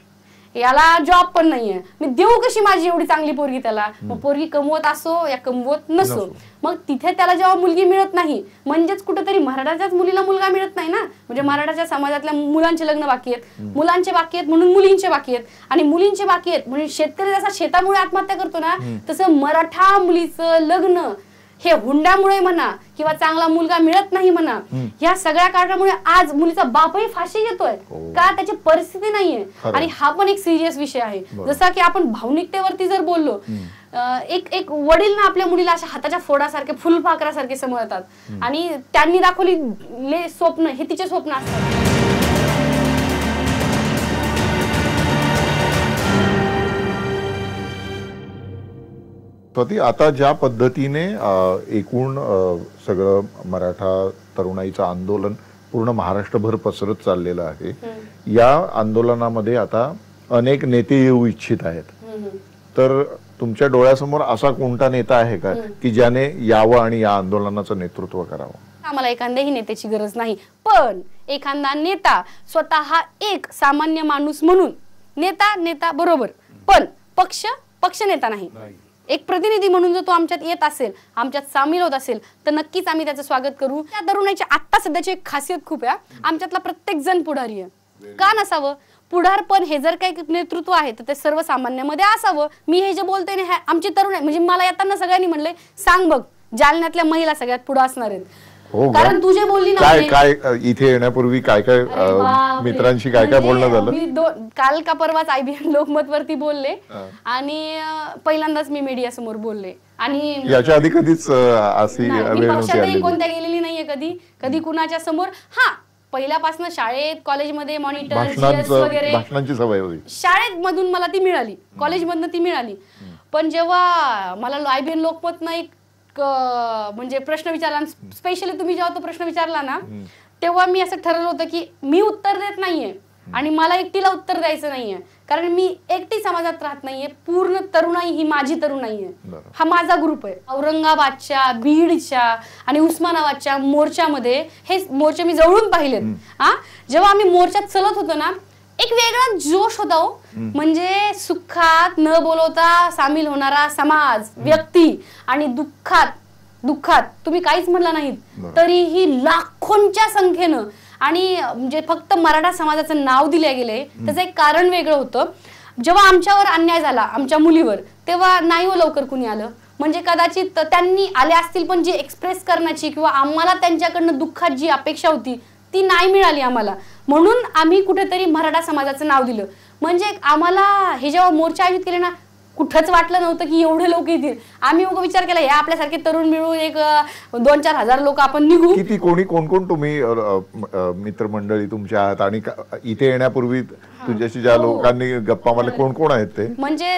S2: याला जॉब पण नाहीये, मी देऊ कशी माझी एवढी चांगली पोरगी त्याला? मग पोरगी कमवत असो या कमवत नसो, मग तिथे त्याला जेव्हा मुलगी मिळत नाही म्हणजेच कुठेतरी मराठाच्याच मुलीला मुलगा मिळत नाही ना. म्हणजे मराठाच्या समाजातल्या मुलांचे लग्न बाकी आहेत, मुलांचे बाकी आहेत म्हणून मुलींचे बाकी आहेत, आणि मुलींचे बाकी आहेत म्हणजे शेतकरी जसा शेतामुळे आत्महत्या करतो ना तसं मराठा मुलीचं लग्न हे हुंड्यामुळे म्हणा किंवा चांगला मुलगा मिळत नाही म्हणा, या सगळ्या कारणामुळे आज मुलीचा बापही फाशी घेतोय का? त्याची परिस्थिती नाहीये. आणि हा पण एक सिरियस विषय आहे. जसा की आपण भावनिकतेवरती जर बोललो, एक वडील ना आपल्या मुलीला अशा हाताच्या फोडासारखे फुलपाखरासारखे समजतात आणि त्यांनी दाखवलेले स्वप्न हे तिचे स्वप्न असतात.
S1: आता ज्या पद्धतीने एकूण सगळं मराठा तरुणाईचं आंदोलन पूर्ण महाराष्ट्रभर पसरत चाललेलं आहे, या आंदोलनामध्ये आता अनेक नेते येऊ इच्छित आहेत. तर तुमच्या डोळ्यासमोर असा कोणता नेता आहे का की ज्याने यावं आणि या आंदोलनाचं नेतृत्व करावं?
S2: आम्हाला एखाद्याही नेत्याची गरज नाही, पण एखादा नेता स्वतः एक सामान्य माणूस म्हणून नेता बरोबर, पण पक्ष नेता नाही, एक प्रतिनिधी म्हणून जर तो आमच्यात येत असेल, आमच्यात सामील होत असेल तर नक्कीच आम्ही त्याचं स्वागत करू. त्या तरुणाची आता सध्याची एक खासियत खूप आहे, आमच्यातला प्रत्येक जण पुढारी आहे. का नसावं? पुढारपण हे जर काही नेतृत्व आहे तर ते सर्वसामान्यामध्ये असावं. मी हे जे बोलते ना आमची तरुण आहे, म्हणजे मला येताना सगळ्यांनी म्हणले सांग बघ जालन्यातल्या महिला सगळ्यात पुढे असणार आहेत. कारण तुझे बोलली ना
S1: काय इथे येण्यापूर्वी काय मित्रांशी काय बोलणं झालं.
S2: मी काल का परवाच IBN लोकमत वरती बोलले आणि पहिल्यांदाच मी मीडिया समोर बोलले. आणि
S1: याच्या आधी कधीच
S2: पक्षातही कोणत्या गेलेली नाहीये कधी कुणाच्या समोर. हा पहिल्यापासून शाळेत कॉलेजमध्ये मॉनिटर वगैरे
S1: भाषणांची सवय होती,
S2: शाळेत मधून मला ती मिळाली, कॉलेजमधून ती मिळाली. पण जेव्हा मला IBN लोकमतनं एक म्हणजे प्रश्न विचारला, स्पेशली तुम्ही जेव्हा तो प्रश्न विचारला ना तेव्हा मी असं ठरवलं होतं की मी उत्तर देत नाहीये आणि मला एकटीला उत्तर द्यायचं नाहीये, कारण मी एकटी समाजात राहत नाहीये. पूर्ण तरुणाई ही माझी तरुणाई आहे, हा माझा ग्रुप आहे. औरंगाबादच्या, बीडच्या आणि उस्मानाबादच्या मोर्चामध्ये हे मोर्चे मी जवळून पाहिलेत. जेव्हा आम्ही मोर्चात चलत होतो ना, एक वेगळा जोश होता हो. म्हणजे सुखात न बोलवता सामील होणारा समाज, व्यक्ती, आणि दुःखात तुम्ही काहीच म्हणला नाहीत तरीही लाखोंच्या संख्येनं. आणि म्हणजे फक्त मराठा समाजाचं नाव दिले गेले त्याचं एक कारण वेगळं होतं. जेव्हा आमच्यावर अन्याय झाला आमच्या मुलीवर, तेव्हा नाही हो लवकर कुणी आलं. म्हणजे कदाचित त्यांनी आले असतील, पण जी एक्सप्रेस करण्याची किंवा आम्हाला त्यांच्याकडनं दुःखात जी अपेक्षा होती ती नाही मिळाली आम्हाला. म्हणून आम्ही कुठेतरी मराठा समाजाचं नाव दिलं. म्हणजे आम्हाला हे जेव्हा मोर्चा आयोजित केले ना, कुठंच वाटलं नव्हतं की एवढे लोक येतील. आम्ही विचार केला हे आपल्यासारखे तरुण मिळून एक 2-4 हजार लोक आपण निघू.
S1: किती कोण तुम्ही मित्रमंडळी तुमच्या आहात, आणि इथे येण्यापूर्वी तुझ्याशी ज्या लोकांनी गप्पा मारल्या कोण आहेत ते?
S2: म्हणजे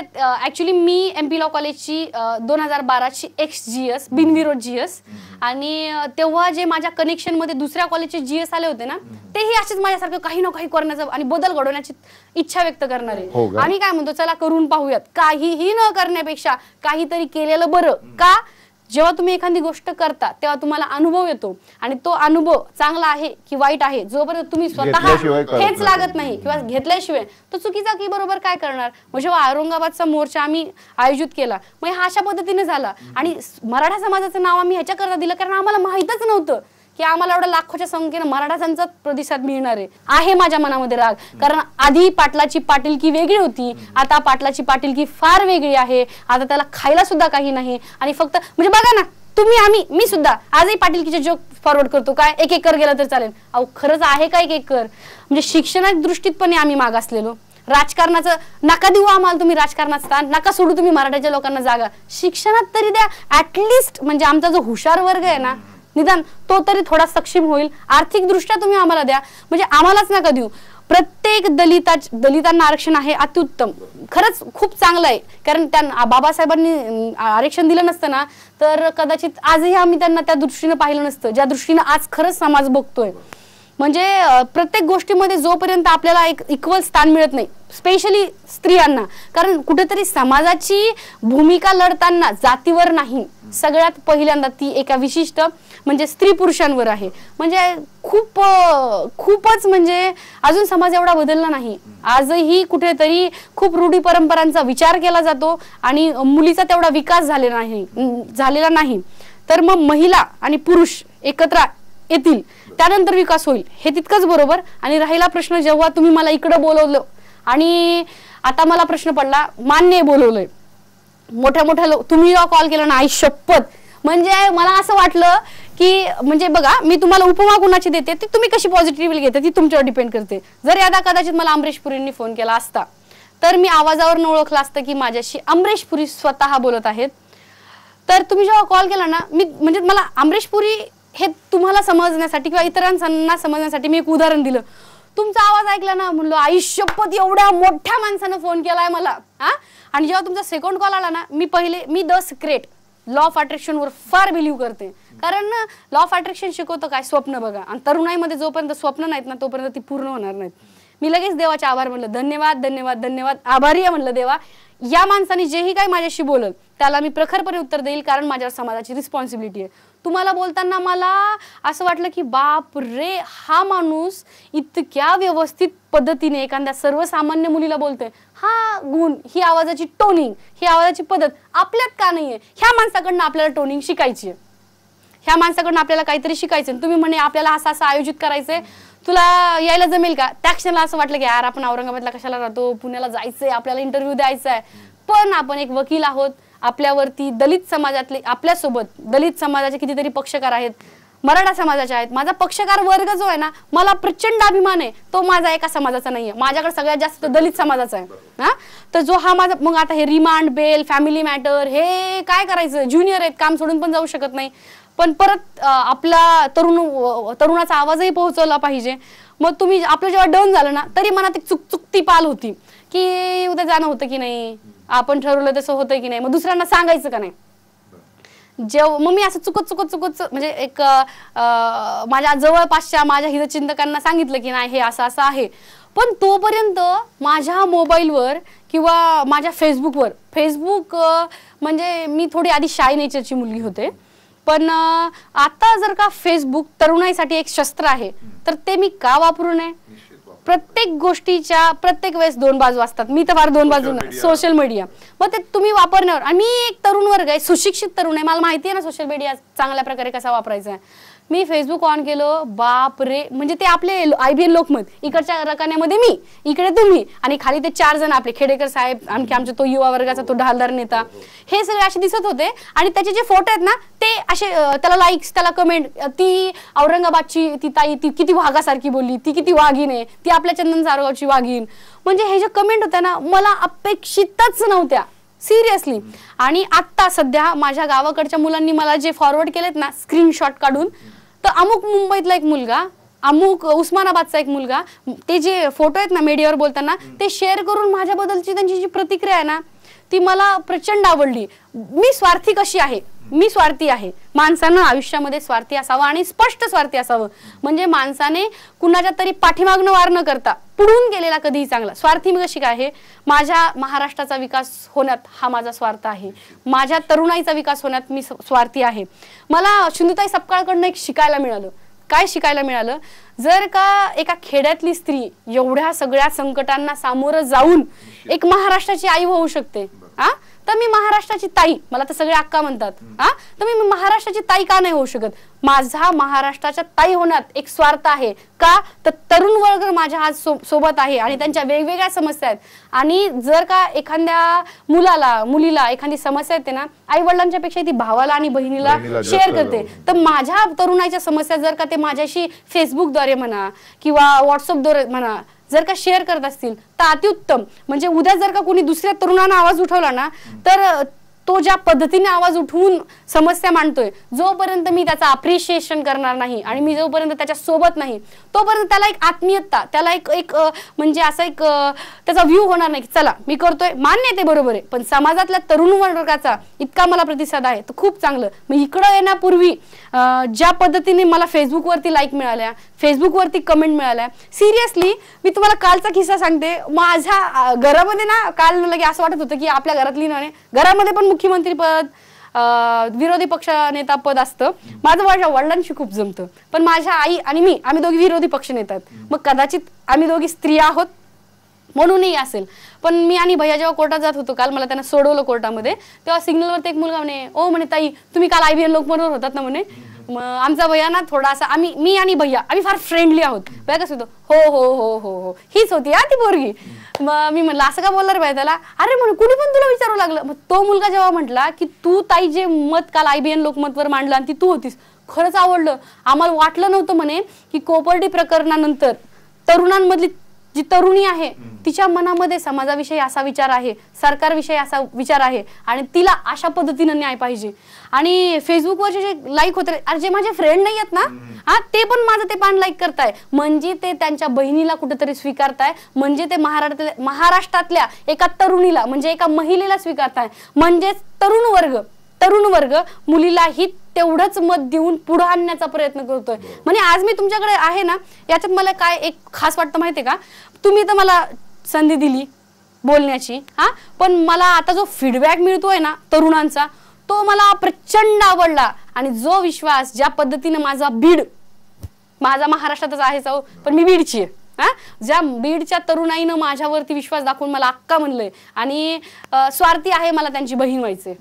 S2: ऍक्च्युली मी MP लॉ कॉलेजची 2012ची ex-GS बिनविरोध GS, आणि तेव्हा जे माझ्या कनेक्शन मध्ये दुसऱ्या कॉलेजचे GS आले होते ना, तेही असेच माझ्यासारखं काही ना काही करण्याचं आणि बदल घडवण्याची इच्छा व्यक्त करणारे. आणि काय म्हणतो, चला करून पाहूयात, काहीही न करण्यापेक्षा काहीतरी केलेलं बरं. का, जेव्हा तुम्ही एखादी गोष्ट करता तेव्हा तुम्हाला अनुभव येतो, आणि तो अनुभव चांगला आहे की वाईट आहे जोपर्यंत तुम्ही स्वतः हेच लागत नाही किंवा घेतल्याशिवाय तो चुकीचा की बरोबर काय करणार. मग जेव्हा औरंगाबादचा मोर्चा आम्ही आयोजित केला, मग हा अशा पद्धतीने झाला. आणि मराठा समाजाचं नाव आम्ही ह्याच्याकरता दिलं कारण आम्हाला माहितच नव्हतं की आम्हाला एवढ्या लाखोच्या संख्येनं मराठांचा प्रतिसाद मिळणार आहे. माझ्या मनामध्ये राग, कारण आधी पाटलाची पाटीलकी वेगळी होती, आता पाटलाची पाटीलकी फार वेगळी आहे. आता त्याला खायला सुद्धा काही नाही, आणि फक्त म्हणजे बघा ना तुम्ही, मी सुद्धा आजही पाटीलकीचे जोक फॉरवर्ड करतो, काय 1 एकर गेला तर चालेल. अहो खरंच आहे का 1 एकर? म्हणजे शिक्षणाच्या दृष्टीतपणे आम्ही मागासलेलो. राजकारणाचं नका देऊ आम्हाला तुम्ही, राजकारणात स्थान नका सोडू तुम्ही, मराठ्याच्या लोकांना जागा शिक्षणात तरी द्या ऍटलिस्ट. म्हणजे आमचा जो हुशार वर्ग आहे ना, निदान तो तरी थोडा सक्षम होईल. आर्थिक दृष्ट्या तुम्ही आम्हाला द्या, म्हणजे आम्हालाच नका देऊ. प्रत्येक दलितांना आरक्षण आहे, अत्युत्तम, खरंच खूप चांगलं आहे. कारण त्यांना बाबासाहेबांनी आरक्षण दिलं नसतं ना, तर कदाचित आजही आम्ही त्यांना त्या दृष्टीने पाहिलं नसतं ज्या दृष्टीने आज खरंच समाज बघतोय. म्हणजे प्रत्येक गोष्टीमध्ये जोपर्यंत आपल्याला एक इक्वल स्थान मिळत नाही, स्पेशली स्त्रियांना, कारण कुठेतरी समाजाची भूमिका लढताना जातीवर नाही, सगळ्यात पहिल्यांदा ती एका विशिष्ट म्हणजे स्त्री पुरुषांवर आहे. म्हणजे खूपच म्हणजे अजून समाज एवढा बदलला नाही. आजही कुठेतरी खूप रूढी परंपरांचा विचार केला जातो आणि मुलीचा तेवढा विकास झालेला नाही. तर मग महिला आणि पुरुष एकत्र येतील त्यानंतर विकास होईल, हे तितकंच बरोबर. आणि राहिला प्रश्न, जेव्हा तुम्ही मला इकडं बोलवलं आणि आता मला प्रश्न पडला, मान्य बोलवलंय मोठ्या तुम्ही जेव्हा कॉल केला ना, आई शपथ, म्हणजे मला असं वाटलं की म्हणजे बघा, मी तुम्हाला उपमा कुणाची देते ती तुम्ही कशी पॉझिटिव्हली घेते ती तुमच्यावर डिपेंड करते. जर यादा कदाचित मला अमरीश पुरींनी फोन केला असता तर मी आवाजावरून ओळखलं असतं की माझ्याशी अमरीश पुरी स्वतः बोलत आहेत. तर तुम्ही जेव्हा कॉल केला ना, मी म्हणजे मला अमरीश पुरी हे तुम्हाला समजण्यासाठी किंवा इतरांना समजण्यासाठी मी एक उदाहरण दिलं. तुमचा आवाज ऐकला ना, म्हणलो आई शपथ, एवढ्या मोठ्या माणसानं फोन केलाय मला. आणि जेव्हा तुमचा सेकंड कॉल आला ना, मी the secret law of attraction वर फार बिलीव्ह करते. कारण ना, लॉ ऑफ अट्रॅक्शन शिकवतं काय, स्वप्न बघा. आणि तरुणाईमध्ये जोपर्यंत स्वप्न नाहीत ना, तोपर्यंत ती पूर्ण होणार नाहीत. मी लगेच देवाचे आभार म्हणलं, धन्यवाद, आभारी आहे म्हणलं देवा, या माणसाने जेही काही माझ्याशी बोलल त्याला मी प्रखरपणे उत्तर देईल, कारण माझ्यावर समाजाची रिस्पॉन्सिबिलिटी आहे. तुम्हाला बोलताना मला असं वाटलं की बाप रे, हा माणूस इतक्या व्यवस्थित पद्धतीने एखाद्या सर्वसामान्य मुलीला बोलतोय. हा गुण, ही आवाजाची टोनिंग, ही आवाजाची पद्धत आपल्यात का नाहीये? ह्या माणसाकडनं आपल्याला टोनिंग शिकायची आहे, ह्या माणसाकडनं आपल्याला काहीतरी शिकायचं. तुम्ही म्हणे आपल्याला असं आयोजित करायचंय, तुला यायला जमेल का? त्या क्षणाला असं वाटलं की यार, आपण औरंगाबादला कशाला राहतो, पुण्याला जायचंय, आपल्याला इंटरव्ह्यू द्यायचा आहे. पण आपण एक वकील आहोत, आपल्यावरती दलित समाजातले, आपल्यासोबत दलित समाजाचे कितीतरी पक्षकार आहेत, मराठा समाजाचे आहेत. माझा पक्षकार वर्ग जो आहे ना, मला प्रचंड अभिमान आहे, तो माझा एका समाजाचा नाहीये. माझ्याकडे सगळ्यात जास्त दलित समाजाचा आहे. तर जो हा माझा, मग आता हे रिमांड, बेल, फॅमिली मॅटर, हे काय करायचं? ज्युनियर आहेत, काम सोडून पण जाऊ शकत नाही, पण परत आपला तरुणाचा आवाजही पोहोचवला पाहिजे. मग तुम्ही आपलं जेव्हा डन झालं ना, तरी मनात एक चुकती पाल होती की उद्या जाणं होतं की नाही, आपण ठरवलं तसं होतंय की नाही, मग दुसऱ्यांना सांगायचं का नाही. जेव्हा मग मी असं चुकत म्हणजे एक माझ्या जवळपासच्या माझ्या हितचिंतकांना सांगितलं की नाही हे असं असं आहे. पण तोपर्यंत माझ्या मोबाईलवर किंवा माझ्या फेसबुक म्हणजे मी थोडी आधी शाय नेचरची मुलगी होते, पण आता जर का फेसबुक तरुणाईसाठी एक शस्त्र आहे तर ते मी का वापरू नये. प्रत्येक गोष्टीच्या प्रत्येक वेळेस दोन बाजू असतात. मी तर फार दोन बाजू सोशल मीडिया मग ते तुम्ही वापरण्यावर. आणि मी एक तरुण वर्ग आहे, सुशिक्षित तरुण आहे, मला माहिती आहे ना सोशल मीडिया चांगल्या प्रकारे कसा वापरायचा आहे. मी फेसबुक ऑन केलं, बाप रे, म्हणजे ते आपले IBN लोकमत, इकडच्या रकान्यामध्ये मी, इकडे तुम्ही, आणि खाली ते 4 जण आपले खेडेकर साहेब, आणखी आमच्या तो युवा वर्गाचा तो ढालदार नेता, हे सगळे असे दिसत होते. आणि त्याचे जे फोटो आहेत ना ते असे, त्याला लाईक्स, त्याला कमेंट, ती औरंगाबादची ती ताई ती किती वाघासारखी बोलली, ती किती वाघीण आहे, ती आपल्या चंदन सारगावची वाघीण. म्हणजे हे जे कमेंट होत्या ना मला अपेक्षितच नव्हत्या सिरियसली. आणि आता सध्या माझ्या गावाकडच्या मुलांनी मला जे फॉरवर्ड केलेत ना स्क्रीनशॉट काढून, तर अमुक मुंबईतला एक मुलगा, अमुक उस्मानाबादचा एक मुलगा, ते जे फोटो आहेत ना मीडियावर बोलताना ते शेअर करून माझ्याबद्दलची त्यांची जी प्रतिक्रिया आहे ना ती मला प्रचंड आवडली. मी स्वार्थी कशी आहे, मी स्वार्थी आहे. माणसानं आयुष्यामध्ये स्वार्थी असावं आणि स्पष्ट स्वार्थी असावं. म्हणजे माणसाने कुणाच्या तरी पाठीमागनं वार न करता पुढून गेलेला कधीही चांगला. स्वार्थी मी कशी काय आहे, माझ्या महाराष्ट्राचा विकास होण्यात हा माझा स्वार्थ आहे, माझ्या तरुणाईचा विकास होण्यात मी स्वार्थी आहे. मला सिंधुताई सपकाळकडनं एक शिकायला मिळालं. काय शिकायला मिळालं, जर का एका खेड्यातली स्त्री एवढ्या सगळ्या संकटांना सामोरं जाऊन एक महाराष्ट्राची आई होऊ शकते, तर मी महाराष्ट्राची ताई, मला तर सगळे अक्का म्हणतात, तर मी महाराष्ट्राची ताई का नाही होऊ शकत. माझा महाराष्ट्राच्या ताई होण्यात एक स्वार्थ आहे. का तर तरुण वर्ग माझ्या आज सोबत आहे आणि त्यांच्या वेगवेगळ्या समस्या आहेत. आणि जर का एखाद्या मुलीला एखादी समस्या येते ना, आई वडिलांच्या पेक्षा ती भावाला आणि बहिणीला शेअर करते. तर माझ्या तरुणाच्या समस्या जर का ते माझ्याशी फेसबुकद्वारे म्हणा किंवा व्हॉट्सअपद्वारे म्हणा जर का शेअर करत असतील तर अतिउत्तम. म्हणजे उद्या जर का कोणी दुसऱ्या तरुणानं आवाज उठवला ना, तर तो ज्या पद्धतीने आवाज उठवून समस्या मांडतोय, जोपर्यंत मी त्याचा अप्रिशिएशन करणार नाही आणि मी जोपर्यंत त्याच्या सोबत नाही, तोपर्यंत त्याला एक आत्मीयता, त्याला एक म्हणजे असा एक त्याचा व्ह्यू होणार नाही की चला मी करतोय, मान्य आहे ते बरोबर आहे, पण समाजातल्या तरुण वर्गाचा इतका मला प्रतिसाद आहे तर खूप चांगलं. मग इकडं येण्यापूर्वी ज्या पद्धतीने मला फेसबुकवरती लाईक मिळाल्या, फेसबुकवरती कमेंट मिळाल्या, सिरियसली मी तुम्हाला कालचा किस्सा सांगते. माझ्या घरामध्ये ना काल लगे असं वाटत होतं की आपल्या घरातली घरामध्ये पण मुख्यमंत्री पद, विरोधी पक्ष नेता पद असतं. माझ्या वडिलांशी खूप जमतं, पण माझ्या आई आणि आम्ही दोघी विरोधी पक्ष नेतात. मग कदाचित आम्ही दोघी स्त्रिया आहोत म्हणूनही असेल. पण मी आणि भैया जेव्हा कोर्टात जात होतो, काल मला त्यांना सोडवलं कोर्टामध्ये, तेव्हा सिग्नलवरती एक मुलगा म्हणे, ओ म्हणे ताई तुम्ही काल IBN लोकमतवर होतात ना म्हणे. मग आमचा भैया ना थोडासा, मी आणि भैया आम्ही फार फ्रेंडली आहोत. भैया कसं होतो, हो हो हो हो हो हीच होती ती पोरगी. मग मी म्हणलं असं का बोलणार भैया त्याला, अरे म्हणून कुणी पण तुला विचारू लागलं. मग तो मुलगा जेव्हा म्हटला की तू ताई जे मत काल IBN लोकमतवर मांडलं आणि ती तू होतीस, खरंच आवडलं आम्हाला. वाटलं नव्हतं म्हणे की कोपर्डी प्रकरणानंतर तरुणांमधली जी तरुणी आहे तिच्या मनामध्ये समाजाविषयी असा विचार आहे, सरकारविषयी असा विचार आहे आणि तिला अशा पद्धतीने न्याय पाहिजे. आणि फेसबुकवरचे जे लाईक होते, अरे जे माझे फ्रेंड नाही आहेत ना, ते पण माझं ते पान लाईक करताय, म्हणजे ते त्यांच्या बहिणीला कुठेतरी स्वीकारताय, म्हणजे ते महाराष्ट्रातल्या एका तरुणीला म्हणजे एका महिलेला स्वीकारताय. म्हणजेच तरुण वर्ग मुलीलाही तेवढंच मत देऊन पुढे आणण्याचा प्रयत्न करतोय. म्हणजे आज मी तुमच्याकडे आहे ना, याच्यात मला काय एक खास वाटतं माहितीये का, तुम्ही तर मला संधी दिली बोलण्याची, पण मला आता जो फीडबॅक मिळतोय ना तरुणांचा, तो मला प्रचंड आवडला. आणि जो विश्वास ज्या पद्धतीने माझा महाराष्ट्रातच आहे जाऊ, पण मी बीडची आहे, ज्या बीडच्या तरुणाईनं माझ्यावरती विश्वास दाखवून मला अक्का म्हणलंय आणि स्वार्थी आहे मला त्यांची बहीण व्हायचे.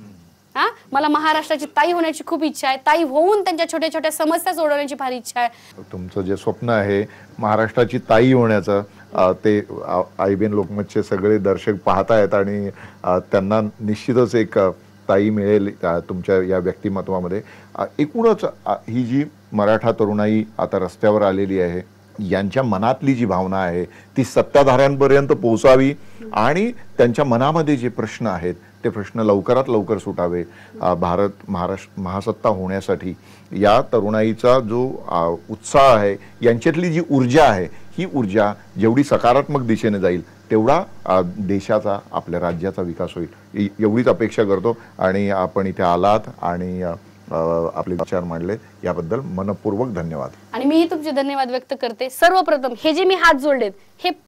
S2: मला महाराष्ट्राची ताई होण्याची खूप इच्छा आहे, ताई होऊन त्यांच्या छोट्या छोट्या समस्या सोडवण्याची फार इच्छा आहे.
S1: तुमचं जे स्वप्न आहे महाराष्ट्राची ताई होण्याचं, ते IBN लोकमतचे सगळे दर्शक पाहतायत आणि त्यांना निश्चितच एक ताई मिळेल तुमच्या या व्यक्तिमत्वामध्ये. एकूणच ही जी मराठा तरुणाई आता रस्त्यावर आलेली आहे, यांच्या मनातली जी भावना आहे ती सत्ताधाऱ्यांपर्यंत पोहोचावी आणि त्यांच्या मनामध्ये जे प्रश्न आहेत ते प्रश्न लवकरात लवकर सुटावे. महाराष्ट्र महासत्ता होण्यासाठी या तरुणाईचा जो उत्साह आहे, यांच्यातली जी ऊर्जा आहे, ही ऊर्जा जेवढी सकारात्मक दिशेने जाईल तेवढा देशाचा, आपल्या राज्याचा विकास होईल, एवढीच अपेक्षा करतो. आणि आपण इथे आलात आणि आपले विचार मांडले, याबद्दल मनपूर्वक धन्यवाद.
S2: आणि मीही तुमचे धन्यवाद व्यक्त करते. सर्वप्रथम हे जे मी हात जोडलेत हे